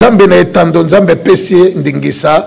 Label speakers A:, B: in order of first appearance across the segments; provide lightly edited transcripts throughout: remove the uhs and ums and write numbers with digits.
A: Nzambe na etando nzambe pesie ndingisa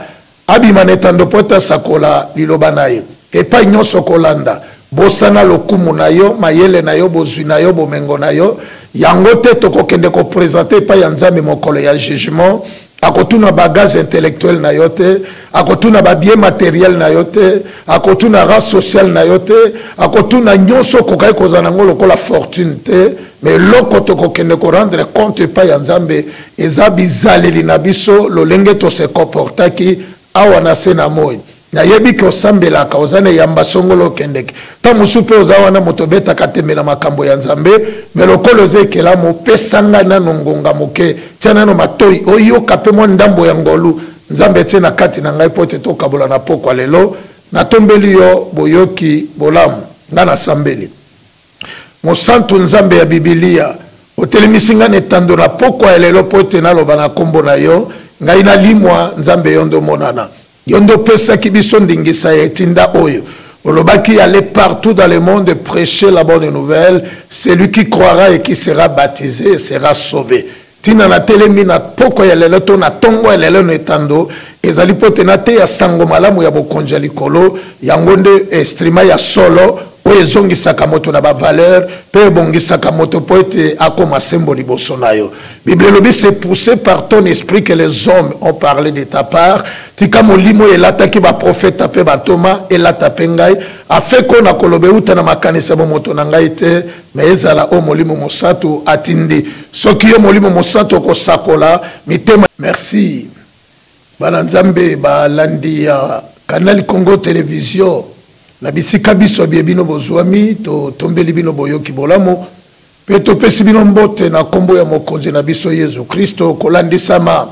A: abima na etando pota sakola liloba na ye epai nyonso kolanda bosana lokumu na yo mayele na yo bozwi na yo bomengo na yo yango te tokokende ko présenter epai ya nzambe mokolo ya jugement akotuna bagage intellectuel na yo te akotuna babie matériel na yo te akotuna race sociale na yo te akotuna nyonso kokai kozana ngo lokola fortune te mais loko tokokende ko rendre compte epai ya nzambe eza bizaleli na biso lolenge to se comportaki awa na se na moi na yebi ke osambelaka ozane yamba songolo kendeke ta musupe ozawana motobeta katembela makambo ya nzambe me lokolo zekela mopesanga nano ngonga moke tiana no matoi oyoka pe mo ndambo ya ngolu nzambe tie na kati na ngai pote tokabola na pokwa lelo natombeli yo boyoki bolamu nga na sambeli mosantu nzambe ya Biblia otelemisi nga netando na pokwa ya lelo pote naloba na kombo na yo ngai na limwa nzambe yondo monana yondo pesa kibiso ndingisa ya etinda oyo olobaki aller partout dans le monde prêcher la bonne nouvelle celui qui croira et qui sera baptisé sera sauvé tina na telemi na poko ya lelo to na tongo ya lelo netando ezali pote na te ya sango malamu ya bokonja likolo yango nde estrima ya solo oyo ezongisaka moto na bavaleur mpe ebongisaka moto po ete akoma sembo liboso na yo Bible lobi c'est poussé par ton esprit que les hommes ont parlé de ta part tika molimo elataki baprofeta mpe batoma elata mpe ngai afe kona kolobe uta na makanisa bo moto na ngai te me ezala o molimo mosantu atindi soki yo molimo mosantu okosakola mitema merci bana nzambe balandi ya Canal Congo Télévision na bisika biso bino bozwami to tombeli bino boyoki bolamo pe to pesi bino mbote na kombo ya mokonzi na biso Yesu Kristo kolandisama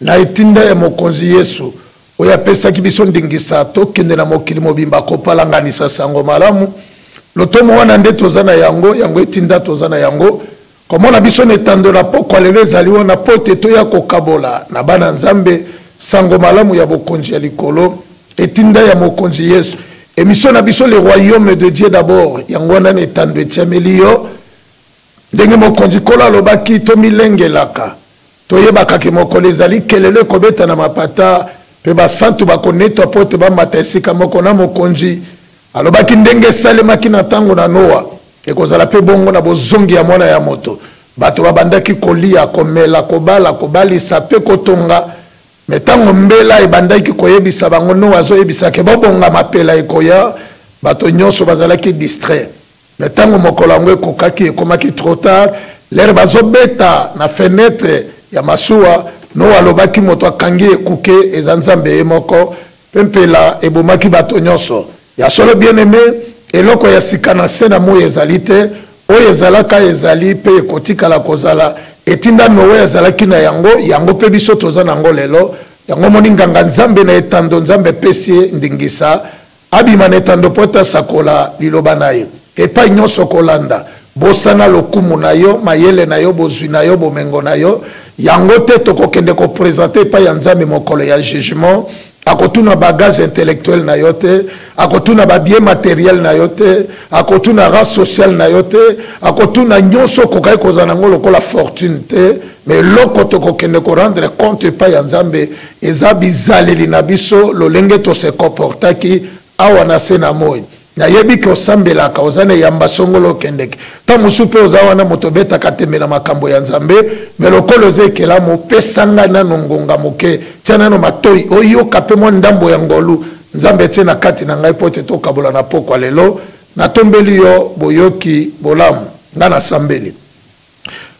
A: na etinda ya mokonzi Yesu oya pesa ki biso ndingisa to kende na mokili mobimba ko palanganisa sango malamu lotomo wana nde tozana yango etinda tozana yango komona biso netando na pokwa lelo ezali wana pote to ya kokabola na bana nzambe sango malamu ya bokonzi ya likolo etinda ya mokonzi Yesu émission na biso le royaume de Dieu d'abord yango wana netando etiamelio ndenge mokonzi kola lobaki to milengelaka to yebaka ke mokolo ezali kelele kobeta na mapata pe basantu bakonetwa pote bamata esika moko na mokonzi alobaki ndenge esalemaki na ntango na Noa ekozala pe bongo na bozongi ya mwana ya moto bato babandaki kolia komela kobala kobalisa pe kotonga metango mbela ebandaki koyebisa bango no azoyebisa ke bobonga mapela ekoya bato nyonso bazalaki distrait metango mokolo yango ekokaki ekomaki trop tard lere bazobeta na fenêtre ya masuwa no alobaki moto akangi ekuke eza nzambe ye moko pempela ebomaki bato nyonso ya solo bien aimé eloko ya sika na se na moi ezali te oyo ezalaka ezali mpe ekotikala kozala etinda nowe ezalaki na yango pe biso toza nango lelo yango moni nganga nzambe na etando nzambe pesie ndingisa abima na etando pota sakola liloba na ye epai nyonso kolanda bosana lokumu na yo mayele na yo bozwi na yo bomengo na yo yango te tokokende ko présenter epai ya nzambe mokolo ya jugement akotuna bagage intellectuel na yo te akotuna babie matériel na yo te akotuna race sociale na yo te akotuna nyonso kokai kozana ngo lokola fortune te mais loko tokokende ko rendre compte epai ya nzambe eza bizaleli na biso lolenge to se comportaki awa na se na moi na yebi ke osambelaka ozane yamba songolo kendeke ta musupe ozawana motobeta katembela makambo ya nzambe me lokolo zekela mopesanga nano ngonga moke tiana no matoi oyoka pe mo ndambo ya ngolu nzambe tie na kati na ngai pote tokabola na pokwa lelo natombeli yo boyoki bolamu nga na sambeli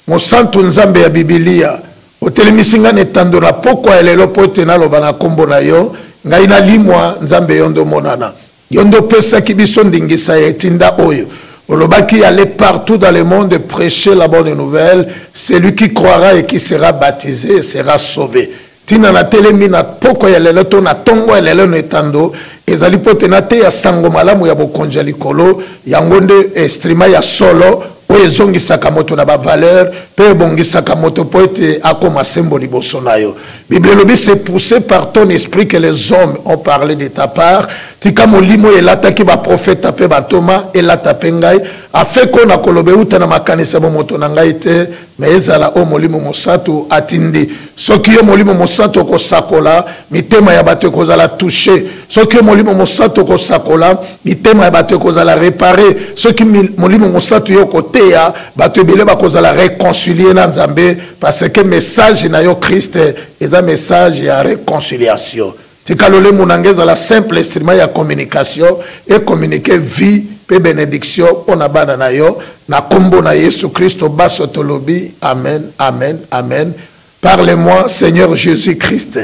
A: mosantu nzambe ya Biblia otelemisi nga netando na pokwa ya lelo pote naloba na kombo na yo ngai na limwa nzambe yondo monana yondo pesa kibiso ndingisa ya etinda oyo olobaki aller partout dans le monde prêcher la bonne nouvelle celui qui croira et qui sera baptisé sera sauvé tina na telemi na poko ya lelo to na tongo ya lelo netando ezali pote na te ya sango malamu ya bokonja likolo yango nde estrima ya solo oyo ezongisaka moto na bavaleur mpe ebongisaka moto po ete akoma sembo liboso na yo Bible lobi c'est poussé par ton esprit que les hommes ont parlé de ta part tika molimo elataki baprofeta mpe bantoma elata mpe ngai afe kona koloba euta na makanisa bomoto na ngai te me ezala o molimo mosantu atindi soki yo molimo mosantu okosakola mitema ya bato ekozala touche soki yo molimo mosantu okosakola mitema ya bato ekozala repare soki molimo mosantu yo koteya bato ebele bakozala réconcilier na nzambe parce que message na yo Christ eza message ya réconciliation tikalole munangeza la simple instrument ya communication et communiquer vie pe bénédiction pona bana na yo na kombo na Yesu Christ baso tolobi amen amen amen. Parlez-moi Seigneur Jésus-Christ.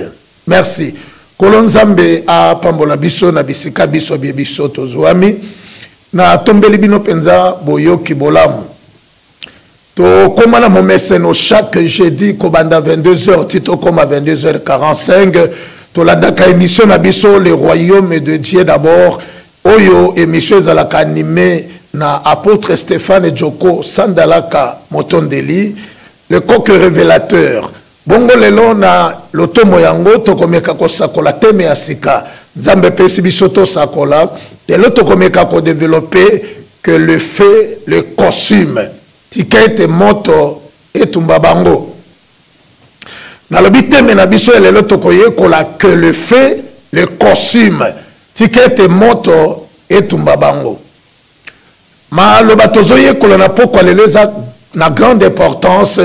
A: Merci. Kolonzambe a pambola biso na bisika biso biso tozwami na tombeli bino penza boyoki bolamu. To koma na momeseno chaque jeudi kobanda 22h tito koma 22h45 to la daka émission na biso le royaume de Dieu d'abord oyo émission ezalaka animé na apôtre Stéphane Djoko Sandalaka Motondeli le coq révélateur bongo lelo na lotomo yango tokomeka kosakola teme ya sika nzambe pesi biso tosakola lelo tokomeka ko développer que le fait le consume tikete moto etumba bango na lobiteme na biso lelo tokoyekola que le fait le consume tikete moto etumba bango ma loba tozoyekola na pokwa lelo eza na grande importance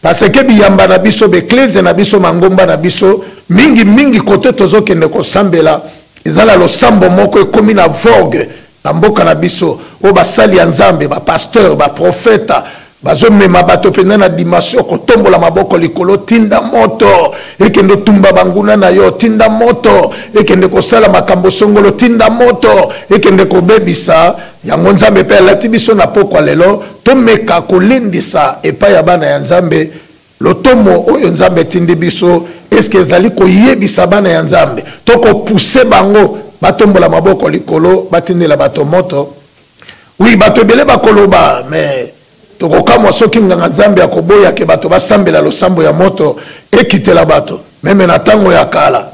A: parce que biyamba na biso bekleze na biso mangomba na biso mingi kote tozokende kosambela ezala losambo moko ekomi na vogue na mboka na biso o basali ya nzambe bapasteur baprofeta bazomema bato penda na dimension kotombola maboko likolo tinda moto ekende tumba banguna na yo tinda moto ekende kosala makambo songolo tinda moto ekende kobebisa yango nzambe pe alati biso na pokwa lelo tomeka kolendisa epai ya bana ya nzambe lotomo oyo nzambe tindi biso eske ezali koyebisa bana ya nzambe tokopuse bango batombola maboko likolo batindela bato moto oui bato ebele bakoloba mais tokokamwa soki nganga nzambe akoboya ke bato basambela losambo ya moto ekitela bato meme na tango ya kala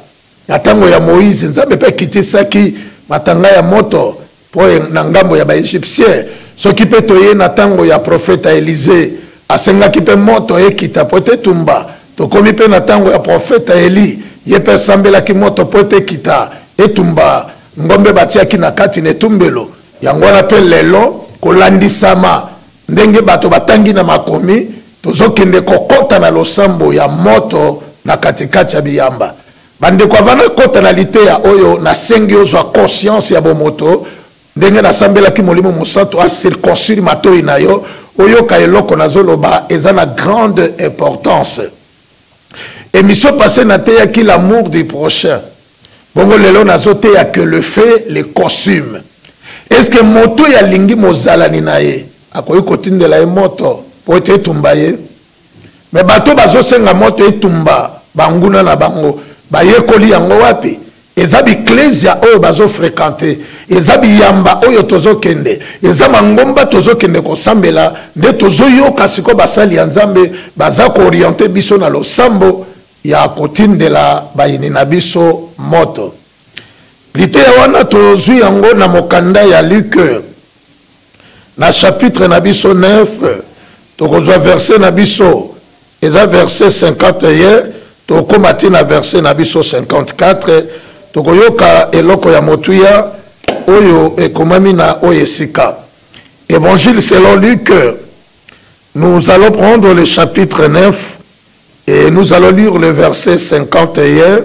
A: na tango ya Moïse nzambe pe kitisaki matanga ya moto po na ngambo ya baegyptien soki pe toye na tango ya profeta Élisée asengaki pe moto ekita po te tumba tokomi pe na tango ya profeta Eli ye pe sambelaki moto po te kita etumba ngombe batiaki na kati ne tumbelo yango wana pe lelo kolandisama ndenge bato batangi na makomi tozokende kokota na losambo ya moto na katikati ya biyamba bandeko avana kota na liteya oyo na sengi ozwa conscience ya bomoto ndenge nasambelaki molimo mosantu acirconcire matoi na yo oyoka eloko nazoloba eza na grande importance. Émission passée na teyaki l'amour du prochain bongo lelo nazoteya que le fait le consume. Est-ce que moto ya lingi mozalani na ye akoyi kotindela ye moto po ete etumba ye me bato bazosenga moto etumba banguna na bango bayekoli yango wapi eza biklesia oyo bazofréquente eza biyamba oyo tozokende eza mangomba tozokende kosambela nde tozoyoka siko basali ya nzambe baza kooriente biso na losambo ya kotindela bayini na biso moto liteya wana tozwi yango na mokanda ya Luc na chapitre na biso 9 tokozwa verset na biso eza verset 51 tokoma ti na verset na biso 54 tokoyoka eloko ya motuya oyo ekomami na oyo esika. Évangile selon Luc, nous allons prendre le chapitre 9 et nous allons lire le verset 51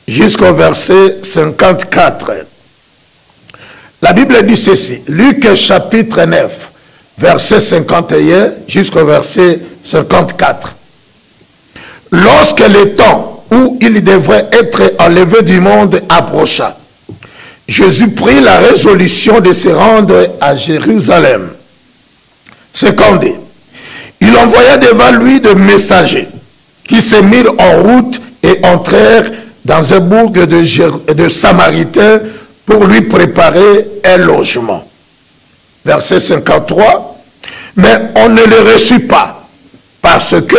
A: jusqu'au verset 54. La Bible dit ceci, Luc chapitre 9, verset 51 jusqu'au verset 54. Lorsque le temps où il devrait être enlevé du monde approcha, Jésus prit la résolution de se rendre à Jérusalem. Secondé, il envoya devant lui des messagers qui se mirent en route et entrèrent dans un bourg de Samaritains pour lui préparer un logement. Verset 53. Mais on ne le reçut pas parce que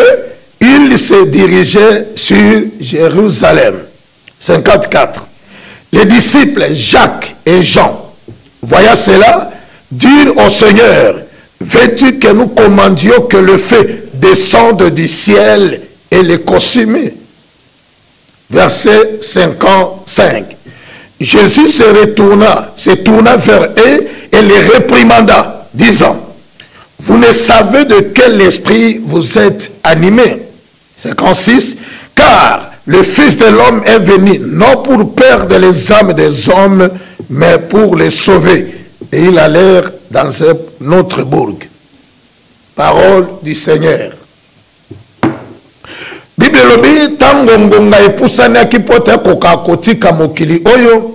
A: il se dirigeait sur Jérusalem. 54. les disciples Jacques et Jean, voyant cela, dirent au Seigneur, veux-tu que nous commandions que le feu descende du ciel et les consume? Verset 55. Jésus se tourna vers eux et les réprimanda, disant, vous ne savez de quel esprit vous êtes animés. 56. Car le Fils de l'homme est venu, non pour perdre les âmes des hommes, mais pour les sauver. Et il allèrent dans un autre bourg. Parole du Seigneur. Bible lobi tango ngonga epusani akipote koka kotika mokili oyo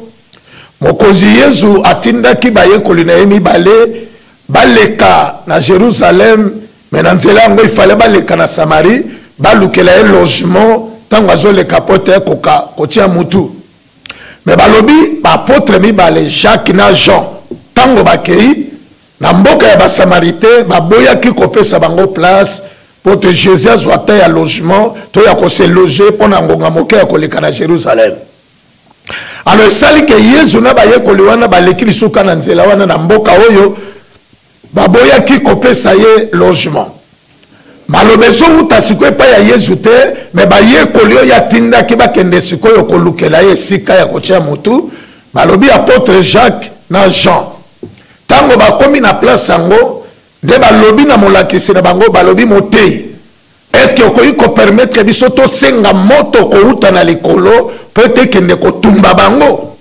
A: mokonzi Yesu atindaki bayekoli na ye mibale baleka na Jérusalem mais na nzela yango ifale baleka na Samarie balukela ye logement tango azoleka pote koka kotia mutu mais balobi bapotre mibale Jacques na Jean tango bakei na mboka ya basamarité baboyaki kopesa bango place pour que Jésus soit à logement, to ya ko se loger pour na ngonga moke ya koleka na Jérusalem. Alors sali que Yesu na baye koliwana baleki lisuka na nzela wana na mboka oyo baboya ki kopesa ye logement. Malobezo utasiko pa ya Yesu te mais baye kolio ya tinda ki bakende sikoyo kolukela ye sika ya kotia mutu balobi apôtre Jacques na Jean. Tango bakomi na place yango de balobi na molakisi na bango balobi motei. Est-ce que okoyi ko permettre biso to senga moto ko uta na likolo peut-être kende ko tumba bango?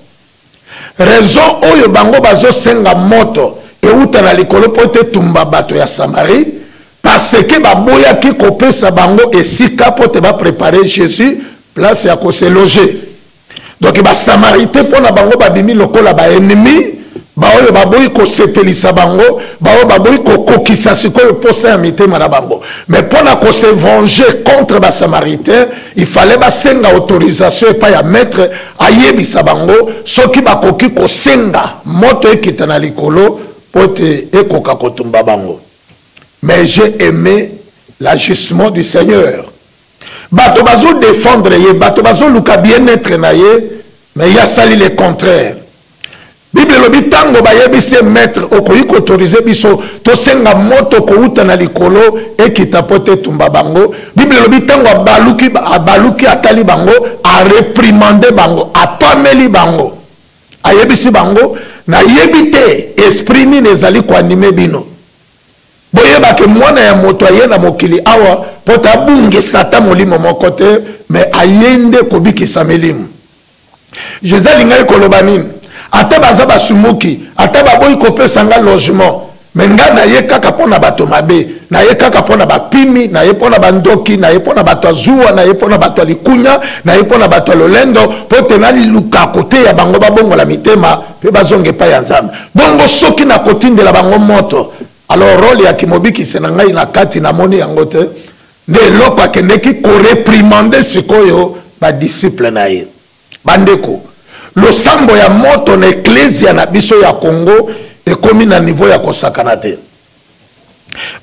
A: Raison oyo bango bazo senga moto e uta na likolo peut-être tumba bato ya Samarie parce que baboya ki ko pesa bango esika pote ba préparer Jésus place ya ko se loger. Donc ba Samarité pona bango ba bimi lokola ba ennemi baoyo baboyi ko sepelisa bango baoyo baboyi ko kokisa sikoyo posa ya mitema na bango mais pona ko se venger contre ba Samaritains il fallait ba senga autorisation pa ya maître ayebisa bango soki bakoki ko senga moto ekita na likolo pote ekoka kotumba bango. Mais j'ai aimé l'agissement du Seigneur. Bato bazo défendre ye bato bazo luka bien-être na ye mais ya sali le contraire. Bible lobi tango bayebise maître okoyi ko autoriser biso to senga moto ko uta na likolo ekita pote tumba bango. Bible lobi tango baluki atali bango a réprimander bango a pameli bango ayebisi bango na yebite esprit ni nezali ko animer bino boyeba ke mwana ya moto ayena mokili awa pota bungi sata molimo moko te mais ayende kobikisa melimo. Jésus alingai koloba nini ata baza basumuki ata baboyi kopesa nga logement mais nga na ye kaka pona bato mabe na ye kaka pona bapimi na ye pona bandoki na ye pona bato azuwa na ye pona bato likunya na ye pona bato lolendo pote na liluka kote ya bango babongola mitema pe bazonge pa ya nzambe bongo soki na kotindela bango moto alors rôle ya kimobikisi na ngai na kati na moni yango te nde eloko akendeki koreprimande sikoyo badisciple na ye bandeko. Losambo ya moto na ecclesia na biso ya Congo ekomi na niveau ya kosakana te.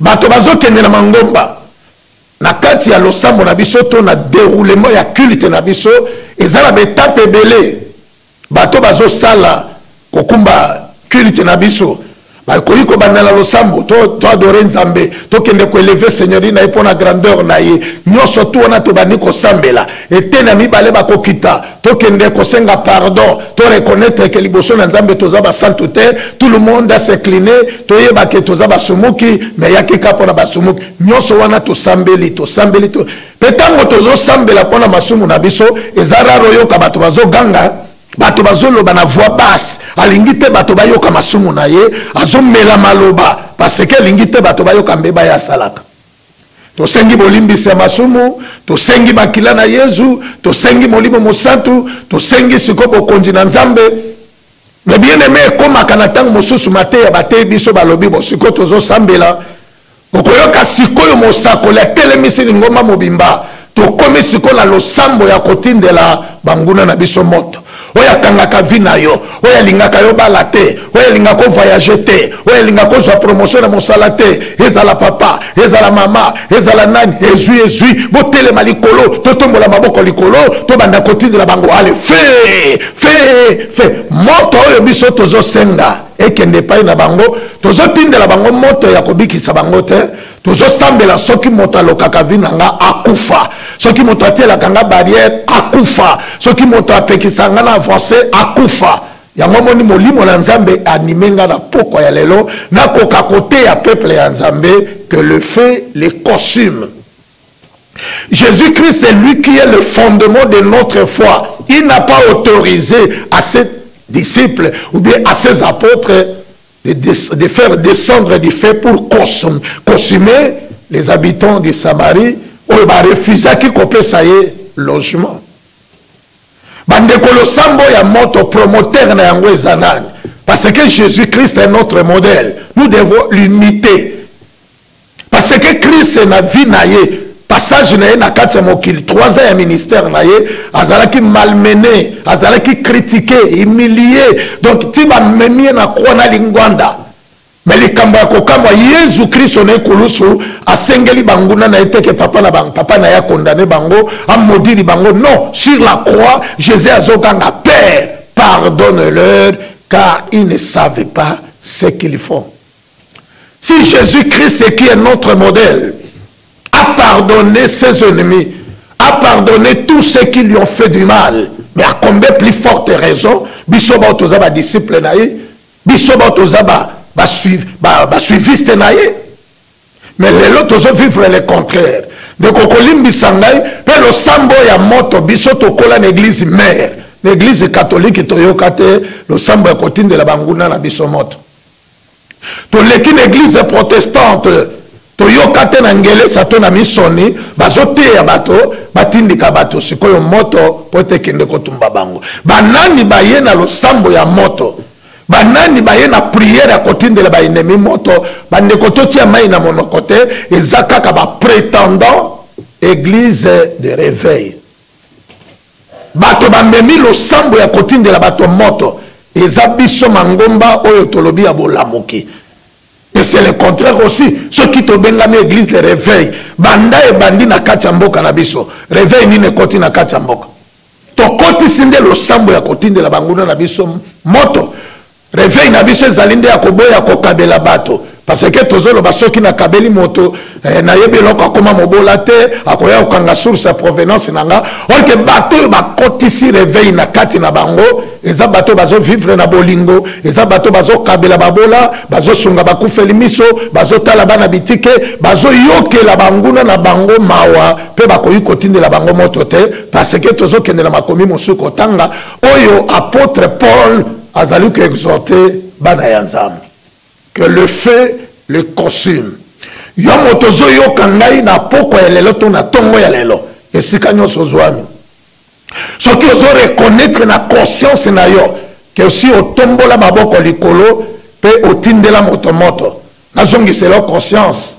A: Bato bazokende na mangomba na kati ya losambo na biso to na déroulement ya culte na biso ezala betape ebele bato bazosala kokumba culte na biso bakoyi ko bandela losambo to adorer nzambe to kende ko élever seigneur na epona grandeur na ye nyoso to wana to bandi ko sambela etena mibale bakokita to kende ko senga pardon to reconnaître que liboso na nzambe toza ba sainteté tout le monde a s'incliner to yeba ke toza ba sumuki mais yakika pona ba sumuki nyoso wana to sambeli to petango tozo sambela pona masumu na biso ezara royo ka bato bazo ganga bato bazoloba na voix basse alingi te bato bayoka masumu na ye azomela maloba parce que alingi te bato bayoka mbeba ya salaka. Tosengi bolimbisi ya masumu tosengi bakila na Yesu tosengi molimo mosantu tosengi siko bokonzi na nzambe mais bien aimé ekomaka na ntango mosusu mateya bateyi biso balobi bosiko tozosambela okoyoka sikoyo mosakoli atelemisi lingomba mobimba tokomi siko na losambo ya kotindela banguna na biso moto oya kangaka vina yo, oya lingaka yo balate, oya lingako voyager te, oya lingako zo promotion na mosala te, ezala papa, ezala mama, ezala nani, ezui, botele malikolo, totombola maboko likolo, to banda kotindi la bango, allez, fais, moto oyo biso tozo senga, ekende pai na bango, tozo tinde la bango moto ya kobikisa bango te, tozo sambela soki moto alokaka vina nga akufa, soki moto atiela kanga barrière akufa, soki moto apekisa nga na avancer akufa. Yango moni molimo na nzambe animenga na poko ya lelo na koka kote ya peuple ya nzambe que le fait les consume. Jésus-Christ est lui qui est le fondement de notre foi. Il n'a pas autorisé à ses disciples ou bien à ses apôtres de faire descendre du feu pour consumer les habitants de Samarie ou refuser qui coupe ça y est logement. Bandekolo sambo ya moto promoteur na yango ezanani. Parce que Jésus-Christ est notre modèle. Nous devons l'imiter. Parce que Christ na vie na ye passage na ye na kati ya mokili 3 ans ya ministère na ye azalaki malmené, azalaki critiqué, humilié. Donc ti ba memie na croix na lingwanda. Mais likambo ya kokamwa Yesu Kristo na ekulusu asengeli banguna na eteke papa na ya condamné bango amodiri bango. Non, sur la croix Jésus azoganga Père, pardonne-leur car ils ne savaient pas ce qu'ils font. Si Jésus-Christ qui est notre modèle a pardonné ses ennemis, a pardonné tous ceux qui lui ont fait du mal, mais à combien plus forte raison biso ba tozaba disciple na ye, biso ba tozaba suiviste na ye. Mais les autres vivre le contraire. De kokolimbi sangai pe lo sambo ya moto biso tokola na église mère, l'église catholique toyokate lo sambo ya kotinde la banguna na biso moto. To leki l'église protestante toyokate na ngele sato na misoni bazote ya bato batindika bato sikoyo moto pote kende kotumba bango. Banani baye na lo sambo ya moto, banani baye na prière ya kotindela ba ennemi moto, bande kototi ya mai na monokote ezaka ka ba prétendant église de réveil. Bato bamemi lo sambo ya kotindela bato moto ezabiso mangomba oyo tolobi ya bolamuki. Et c'est le contraire aussi. Ceux qui te bengami église de réveil, banda e bandi na kati mboka na biso. Réveil ni ne koti na kati mboka. To koti sinde lo sambo ya kotinde la banguna na biso moto. Réveil na biso ezalinde ya koboya kokabela bato. Parce que tozolo basoki na kabeli moto na yebi loko akoma mobola te akoya okanga source ya provenance nanga. Or que bato bakoti si réveil na kati na bango eza bato bazo vivre na bolingo, eza bato bazo kabela babola, bazo sunga bakufeli miso, bazo tala bana bitike, bazo yoke la banguna na bango mawa pe bakoyi kotinde la bango moto te parce que tozo kende na makomi mosuko tanga oyo apôtre Paul azali ko exhorter bana ya nzambe que le feu le consume. Yo motozo yo kangai na poko ya lelo to na tongo ya lelo esika nyonso zwami. Ce qui ozo reconnaître na conscience na yo que si otombola maboko likolo pe otindela moto nazongisela conscience.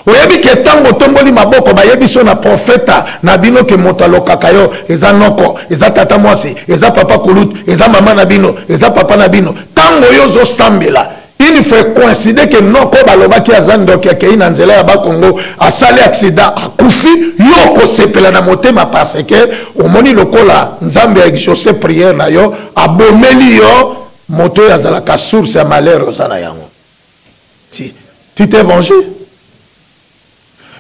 A: Oyebi ke tango tomboli maboko bayebi so na profeta na bino ke moto alokaka yo eza noko, eza tata mwasi, eza papa kulut, eza mama na bino, eza papa na bino. Tango yo zo sambela il faut coïncider que non ko baloba ki azando ki akei na nzela ya bakongo asali accident akufi yo ko sepela na motema parce que omoni lokola nzambe ya exaucer prière na yo abomeli yo moto ya zalaka source ya malheur osana yango. Si tu t'es vengé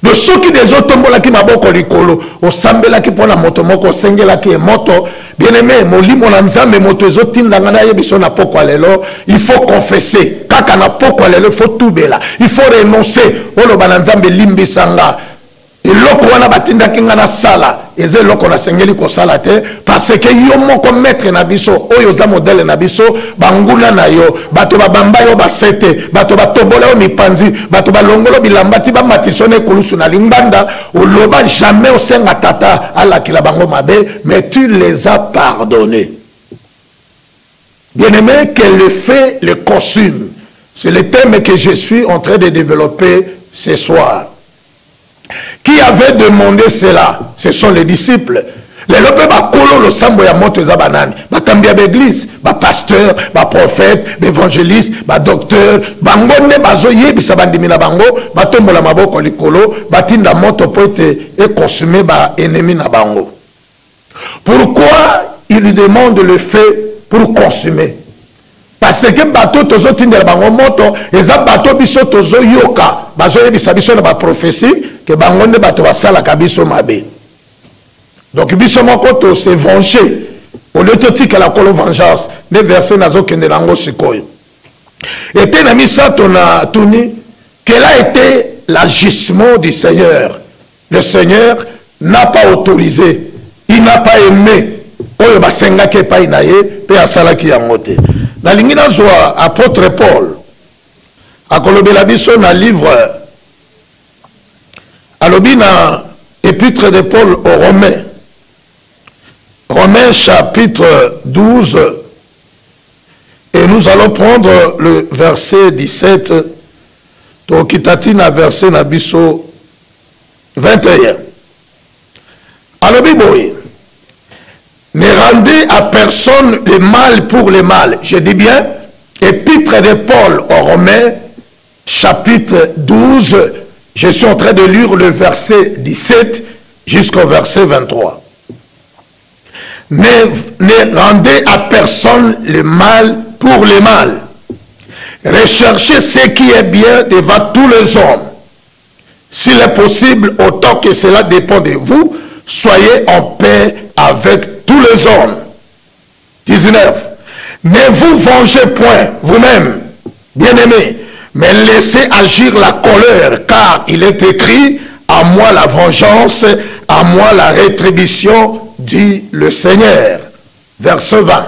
A: de ceux qui des autres tombola ki maboko likolo osambela ki pona moto moko sengela ki moto bien aimé molimo na nzambe moto ezotinda ngana yebiso na poko lelo il faut confesser kaka na poko lelo il faut tubela il faut renoncer olo bana nzambe limbisanga eloko wana batindaki nga na sala eze eloko na sengeli kosala te parce que yo moko maître na biso oyo za modèle na biso banguna na yo bato babamba yo basete bato batobola yo mipanzi bato balongolo bilamba ti bamatisone kulusu na linganda oloba jamais osenga tata alakila bango mabe mais tu les as pardonnés. Bien-aimé, que le fait le consume, c'est le thème que je suis en train de développer ce soir. Qui avait demandé cela? Ce sont les disciples. lelo pe bakolo losambo ya moto eza banani bakambia baeglise bapasteur baprophète baévangéliste badocteur bango nde bazoyebisa bandimi na bango batombola maboko likolo batinda moto po ete econsume baennemi na bango. Pourquoi il lui demande le fait pour consommer? Parce que bateau tozo tindela bango moto eza bateau biso tozo yoka bazoyebisa biso na baprophétie ke bango nde bato basalaka biso mabe. Donc biso moko to se venger au lieu de tika la kolo vengeance les versets nazo kende nango sikoyo. Et na misato na tuni quel a été l'agissement du Seigneur. Le Seigneur n'a pas autorisé, il n'a pas aimé oyo basenga ke pa inaye pe asala ki yango te. Na lingi nazwa apôtre Paul akolobela biso na livre alobi na épître de Paul aux Romains. Romains chapitre 12 et nous allons prendre le verset 17 Tokitatina verset nabiso 21. Alobi boy, ne rendez à personne le mal pour le mal. Je dis bien, épître de Paul aux Romains chapitre 12, je suis en train de lire le verset 17 jusqu'au verset 23. Ne rendez à personne le mal pour le mal. Recherchez ce qui est bien devant tous les hommes. S'il est possible, autant que cela dépend de vous, soyez en paix avec tous les hommes. 19. Ne vous vengez point vous-même, bien-aimés, mais laissez agir la colère, car il est écrit, à moi la vengeance, à moi la rétribution, dit le Seigneur. Verset 20.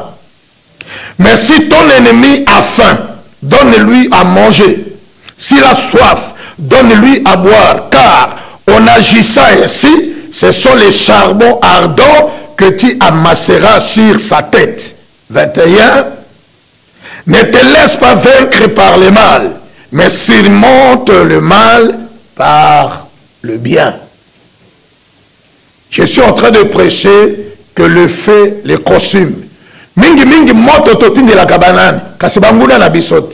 A: Mais si ton ennemi a faim, donne-lui à manger. S'il a soif, donne-lui à boire, car en agissant ainsi, ce sont les charbons ardents que tu amasseras sur sa tête. 21. Ne te laisse pas vaincre par le mal, mais surmonte le mal par le bien. Je suis en train de prêcher que le fait les consume. Mingi mingi moto totindi la kabanane, kasi banguna na bisot,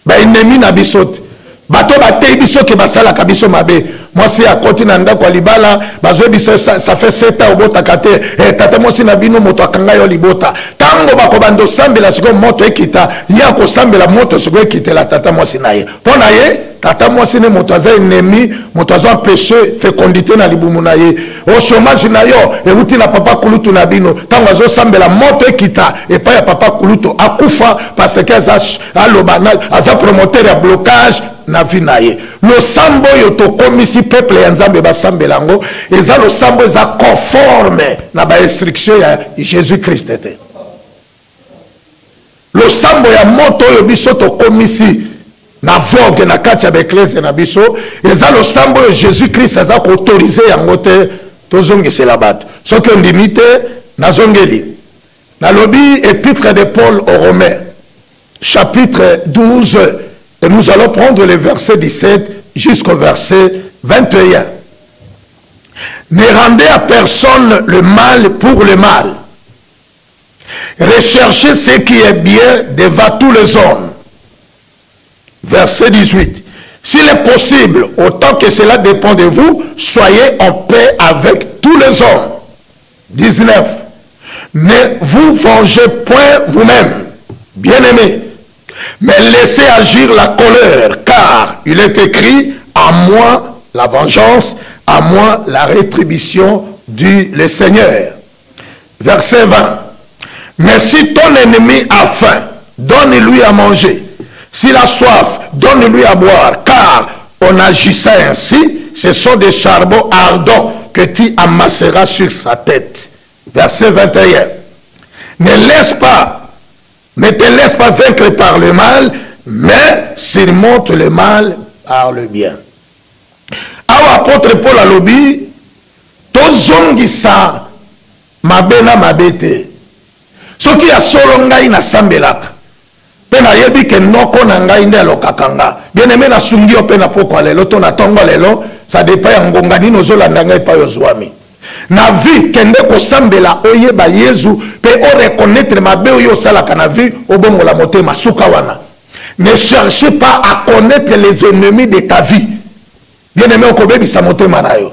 A: ba ennemi na bisot, bato batei biso ke basala kabiso mabe. Moi c'est à côté nanda kwa libala, bazo biso ça fait 7 ans obota kate, tata moi si na bino moto akanga yo libota. Tango bako bando sambela siko moto ekita, ya ko sambela moto siko ekite la tata moi si naye. Pona ye tata moi si ne moto aza ennemi, moto aza péché fécondité na libumu na ye. Au chômage na yo, e uti na papa kulutu na bino, tango azo sambela moto ekita et pas ya papa kulutu akufa parce que aza promoteur ya blocage na vie na ye. Le sambo yo to komisi peuple ya nzambe basambela ngo, eza le sambo eza conforme na ba instruction ya Jésus Christ te. Le sambo ya moto yo biso to komisi na vogue na kati ya l'Église na biso, eza le sambo ya Jésus Christ eza ko autoriser yango te tozongisela bato. Soki ondimite na zongeli. Na lobi épître de Paul aux Romains chapitre 12 et nous allons prendre le verset 17 jusqu'au verset 21. Ne rendez à personne le mal pour le mal. Recherchez ce qui est bien devant tous les hommes. Verset 18. S'il est possible, autant que cela dépend de vous, soyez en paix avec tous les hommes. 19. Ne vous vengez point vous-même, bien-aimés, mais laissez agir la colère, car il est écrit, à moi la vengeance, à moi la rétribution, dit le Seigneur. Verset 20. Mais si ton ennemi a faim, donne-lui à manger. S'il a soif, donne-lui à boire, car en agissant ainsi, ce sont des charbons ardents que tu amasseras sur sa tête. Verset 21. Ne te laisse pas vaincre par le mal, mais surmonte le mal par le bien. Awa apôtre Paul alobi, tozongisa mabena mabete. Soki ya solo ngai na sambelaka. Pena yebi ke noko na ngai nde alokakanga. Bien aimé na sungi ope na poko lelo to na tongo lelo, ça dépend ya ngonga nino zolanda ngai pa yozwami. Na vie, kende ko sambela oye ba Yesu, pe o reconnaître ma be oyo salaka na vie, obongo la motema suka wana. Ne cherchez pas à connaître les ennemis de ta vie. Bien aimé, okobebi sa motema na yo.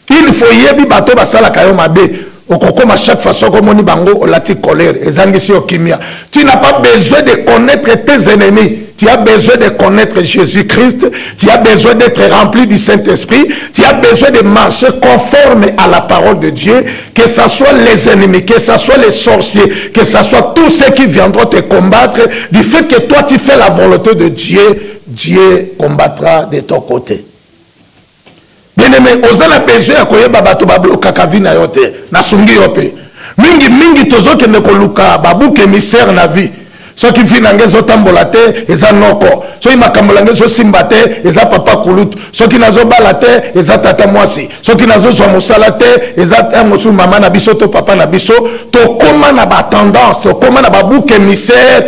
A: Il faut yebi bato basalaka yo mabe. Okokoma chaque façon comme on y bango lati colère ezangisi okimia. Tu n'as pas besoin de connaître tes ennemis. Tu as besoin de connaître Jésus-Christ. Tu as besoin d'être rempli du Saint-Esprit. Tu as besoin de marcher conforme à la parole de Dieu. Que ce soit les ennemis, que ce soit les sorciers, que ce soit tous ceux qui viendront te combattre. Du fait que toi tu fais la volonté de Dieu, Dieu combattra de ton côté. Bien aimé, ozala besoin ya koyeba bato babloka kavina yote na sungi yope. Mingi tozo kende koluka babuke misère na vie. So ki vina ngezo tambola te eza noko. So imakambola ngezo simba te eza papa kulutu. So ki nazo bala te eza tata mwasi. So ki nazo zwa mosala te eza mosu mama na biso to papa na biso. To koma na ba tendance, to koma na babuke misère.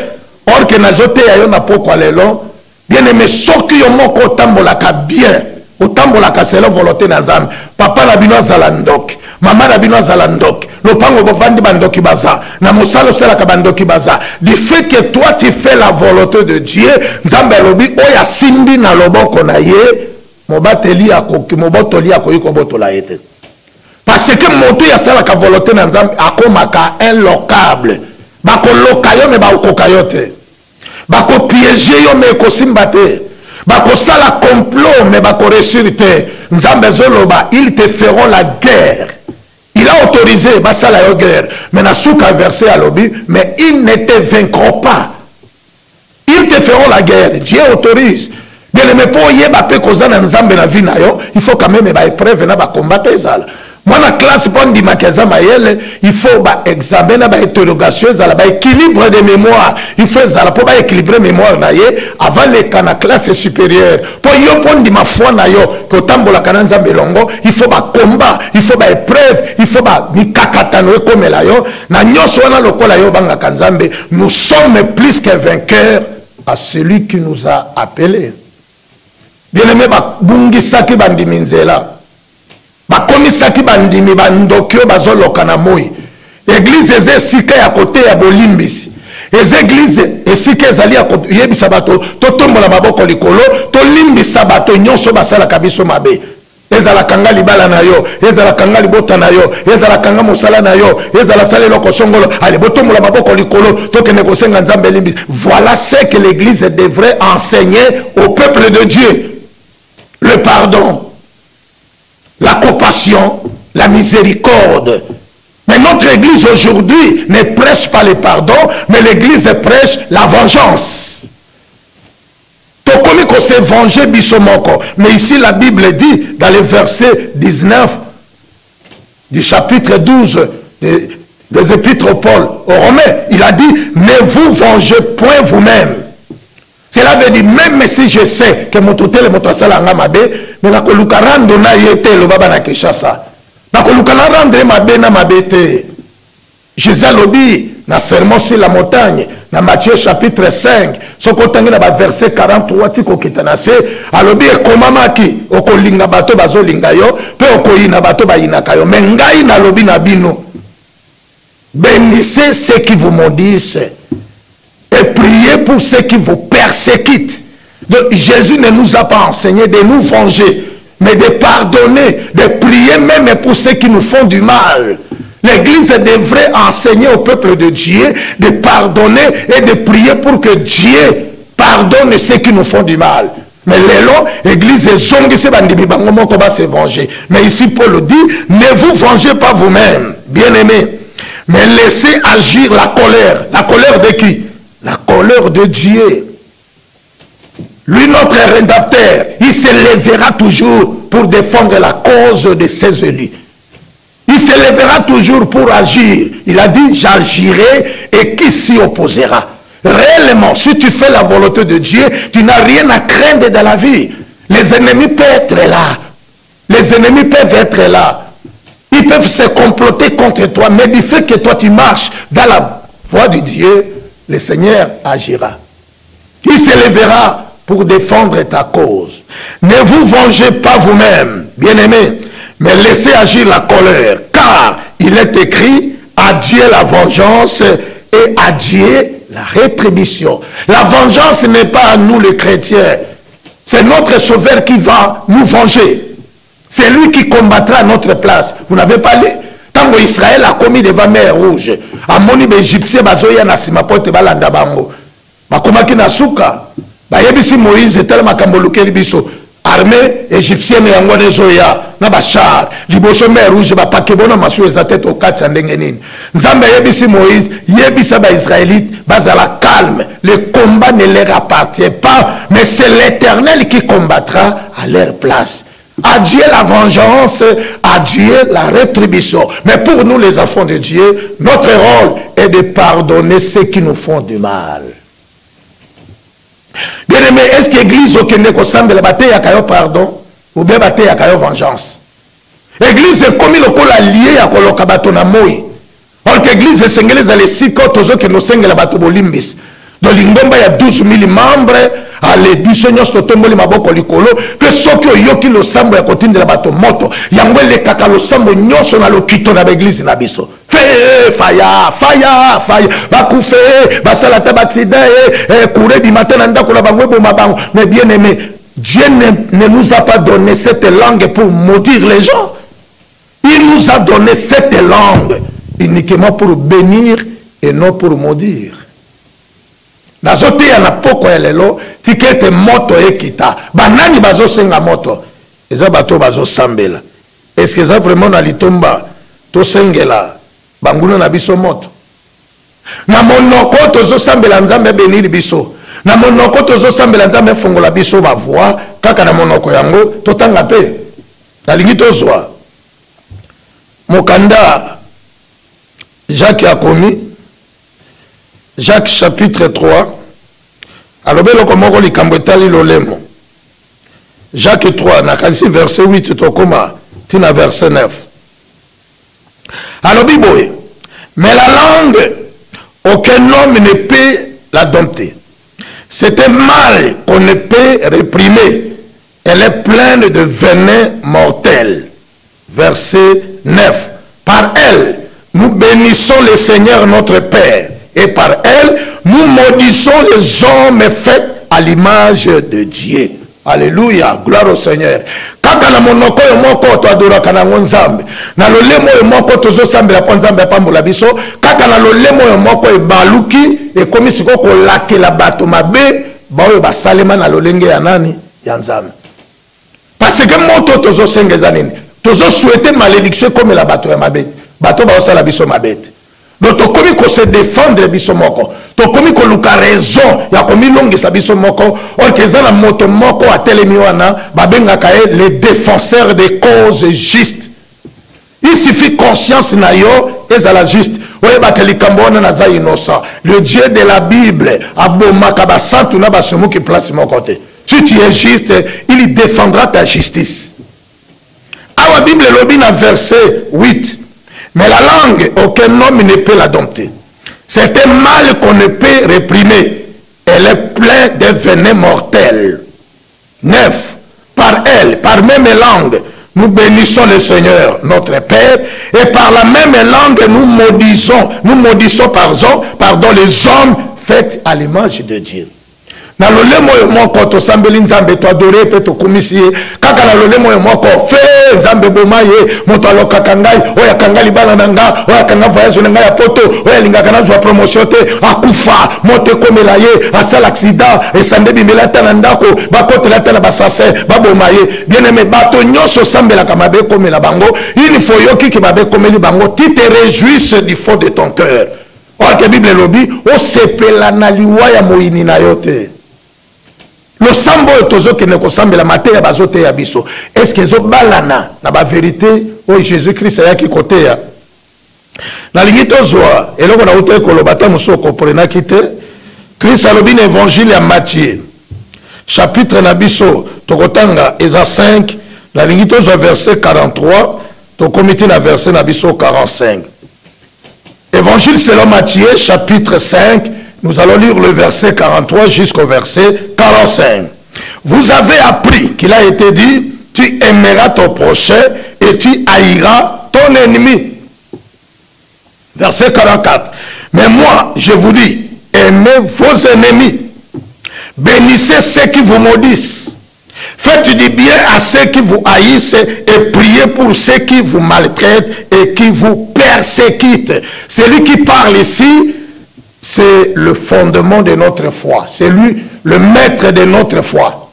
A: Or que nazo te ya yo na poko lelo. Bien aimé, so ki yo moko tambola ka bien. Otambola kasela volonté na nzambe. Papa na bino azala ndoki, mama na bino azala ndoki, lopango bovandi bandoki baza, na mosalo sela ka bandoki baza. Du fait que toi tu fais la volonté de Dieu, nzambe lobi oya simbi na loboko na ye, mobateli akoki mobotoli akoyi ko botola yete. Parce que moto ya sala ka volonté na nzambe akomaka inlocable. Bako lokayo me ba okokayote. Bako piéger yo me ko simbate. Bako sala complot mais bako réussir te. Nzambe zoloba, ils te feront la guerre. Il a autorisé basala yo guerre. Mais na souka verset à l'obi, mais ils ne te vaincront pas. Ils te feront la guerre. Dieu autorise. Bien aimé, pour yeba pe kozana nzambe na vie na yo, il faut quand même ba épreuve na ba combattre ezala. Moi na classe bon di makaza mayele, il faut ba examiner ba interrogation ezala ba équilibre de mémoire. Il faut ezala pour ba équilibrer mémoire na ye avant le kana classe supérieure. Pour yo pon di ma foi na yo ko tambola kana nzambe longo, il faut ba combat, il faut ba épreuve, il faut ba ni kakatano comme la yo na nyoso wana lokola yo banga kanzambe. Nous sommes plus que vainqueurs à celui qui nous a appelés. Bien-aimé ba bungi saki bandimi nzela. Bakomisaki bandimi bandokyo bazoloka na moi. Église eze sika ya kote ya bolimbisi. Eze église esika ezali ya yebisa bato totombola maboko likolo to limbisa bato nyonso basala kabiso mabe. Ezala kanga libala na yo, ezala kanga libota na yo, ezala kanga mosala na yo, ezala salelo kosongolo, allez botombola maboko likolo to kene kosenga nzambe limbisi. Voilà ce que l'église devrait enseigner au peuple de Dieu. Le pardon, la compassion, la miséricorde. Mais notre église aujourd'hui ne prêche pas le pardon, mais l'église prêche la vengeance. Tokomi ko se venger bisomoko. Mais ici la Bible dit, dans le verset 19 du chapitre 12 des épîtres Paul aux Romains, il a dit, ne vous vengez point vous-même. Cela veut dire, même si je sais que mon totel est mon toasala ngamabe, mais la kolukarando na yete le baba na keshasa. Na kolukana rendre mabe na mabete. Jésus lobi na sermon sur la montagne, na Matthieu chapitre 5, sokotangi na ba verset 43 tiko kitanase, alobi ekomamaki okolinga bato bazolinga yo, pe okoyina bato bayinaka yo. Mais ngai na lobi na bino. Bénissez ceux qui vous maudissent. Et priez pour ceux qui vous persécutent. Donc, Jésus ne nous a pas enseigné de nous venger, mais de pardonner, de prier même pour ceux qui nous font du mal. L'église devrait enseigner au peuple de Dieu de pardonner et de prier pour que Dieu pardonne ceux qui nous font du mal. Mais l'église est se venger. Mais ici Paul dit, ne vous vengez pas vous-même, bien-aimés, mais laissez agir la colère. La colère de qui? La colère de Dieu. Lui, notre rédempteur, il se lèvera toujours pour défendre la cause de ses élus. Il se lèvera toujours pour agir. Il a dit, j'agirai et qui s'y opposera? Réellement, si tu fais la volonté de Dieu, tu n'as rien à craindre dans la vie. Les ennemis peuvent être là. Les ennemis peuvent être là. Ils peuvent se comploter contre toi, mais du fait que toi tu marches dans la voie de Dieu, le Seigneur agira. Il se lèvera pour défendre ta cause. Ne vous vengez pas vous-même, bien-aimés, mais laissez agir la colère, car il est écrit, adieu la vengeance et adieu la rétribution. La vengeance n'est pas à nous les chrétiens, c'est notre sauveur qui va nous venger. C'est lui qui combattra à notre place. Vous n'avez pas lu? Tant Israël a commis devant mer rouge, amoni l'Égyptien bazoya na simapote balanda bango. Bakomaki na suka, bayebisi Moïse tellement makambolukeli biso. Armée égyptienne yango nezoya na bachar liboso mer rouge bapake bona masu ezatete okati ndenge nini. Nzambe yebisi Moïse, yebisa ba Israélites bazala calme. Le combat ne leur appartient pas, mais c'est l'Éternel qui combattra à leur place. Adieu la vengeance, adieu la rétribution. Mais pour nous les enfants de Dieu, notre rôle est de pardonner ceux qui nous font du mal. Bien aimé, est-ce que l'église au Kenya ressemble à la bataille à Kayo pardon ou bien bataille à Kayo vengeance? L'église est comme le col allié à Kolokabato na moi. Or que l'église est singlaise à l'essiko tozo que nous singles à bato bolimbis. Dans l'ingomba il y a 12 000 membres. À l'édition nous tomboli maboko likolo. Que ceux qui yoki le sambo ya continue de la bato moto. Yangwe le kaka le sambo nyonso na lo kito na l'église na biso. Faya, faya, faya. Bakoufe, basalata batsida couré du matin nanda kola bangwe bo mabango. Mais bien aimé, Dieu ne nous a pas donné cette langue pour maudire les gens. Il nous a donné cette langue uniquement pour bénir et non pour maudire. Nazote ya na poko ya lelo tikete moto ekita banani bazo senga moto eza bato bazo sambela. Est-ce que ça vraiment na litomba to sengela banguna na biso moto na monoko tozo sambela nzambe benili biso na monoko tozo sambela nzambe fongola biso ba voix kaka na monoko yango totanga pe na lingi tozwa mokanda Jacques a commis Jacques chapitre 3. Alors, comment les Cambotali l'olemo. Jacques 3, nakansi verset 8, tokoma, tina verset 9. Alors, Biboé, mais la langue, aucun homme ne peut la dompter. C'est un mal qu'on ne peut réprimer. Elle est pleine de venin mortel. Verset 9. Par elle, nous bénissons le Seigneur notre Père. Et par elle, nous maudissons les hommes faits à l'image de Dieu. Alléluia, gloire au Seigneur. Kaka na monoko yo moko to adoraka na nzambe. Na lolemo yo moko tozo sambela po nzambe pambola biso. Kaka na lolemo yo moko ebaluki ekomi siko ko lakela bato mabe ba oyo basalema na lolenge ya nani ya nzambe. Parce que moto tozo sengeza nini? Tozo souhaiter malédiction comme la bato ya mabe. Bato ba osala biso mabete. Donc, tokomi ko se défendre biso moko. Tokomi ko luka raison ya komi longisa biso moko. Or keza na moto moko atelemi wana babenga kae les défenseurs des causes justes. Il suffit conscience na yo ezala juste. Oye bakeli kambona na za innocent. Le Dieu de la Bible abomaka ba santu na ba semu ki place mon côté. Si tu es juste, il défendra ta justice. Awa Bible lobi na verset 8. Mais la langue, aucun homme ne peut la dompter. C'est un mal qu'on ne peut réprimer. Elle est pleine de venin mortel. 9. Par elle, par même langue, nous bénissons le Seigneur, notre Père, et par la même langue, nous maudissons pardon, les hommes faits à l'image de Dieu. Na lolemo yo moko to sambeli nzambe to adore pe to komisie kaka na lolemo yo moko fe nzambe bomaye moto alokaka ngai oya kangali bana nanga oya kanga voyage nanga ya poto oya lingaka na zwa promotion te akufa moto komela ye asala accident et sande bimela tana ndako bakotela tana basase babomaye bien aimé bato nyoso sambela kamabe komela bango il faut yoki ke babe komeli bango tu te réjouisses du fond de ton cœur. Or que Bible lobi o sepela na liwa ya moyini na yote. Le sambo tozo ke ne ko sambela mate ya bazote ya biso. Est-ce que zo balana na ba vérité o Jésus-Christ ya ki kote ya. Na lingi tozwa eloko na uto ekoloba ta musoko prena kite. Christ alobi na évangile ya Matthieu. Chapitre na biso tokotanga eza 5 na lingi tozwa verset 43 to komiti na verset na biso 45. Évangile selon Matthieu chapitre 5. Nous allons lire le verset 43 jusqu'au verset 45. Vous avez appris qu'il a été dit, tu aimeras ton prochain et
B: et tu haïras ton ennemi. Verset 44. Mais moi, je vous dis, aimez vos ennemis, bénissez ceux qui vous maudissent, faites du bien à ceux qui vous haïssent et priez pour ceux qui vous maltraitent et qui vous persécutent. Celui qui parle ici, c'est le fondement de notre foi. C'est lui, le maître de notre foi.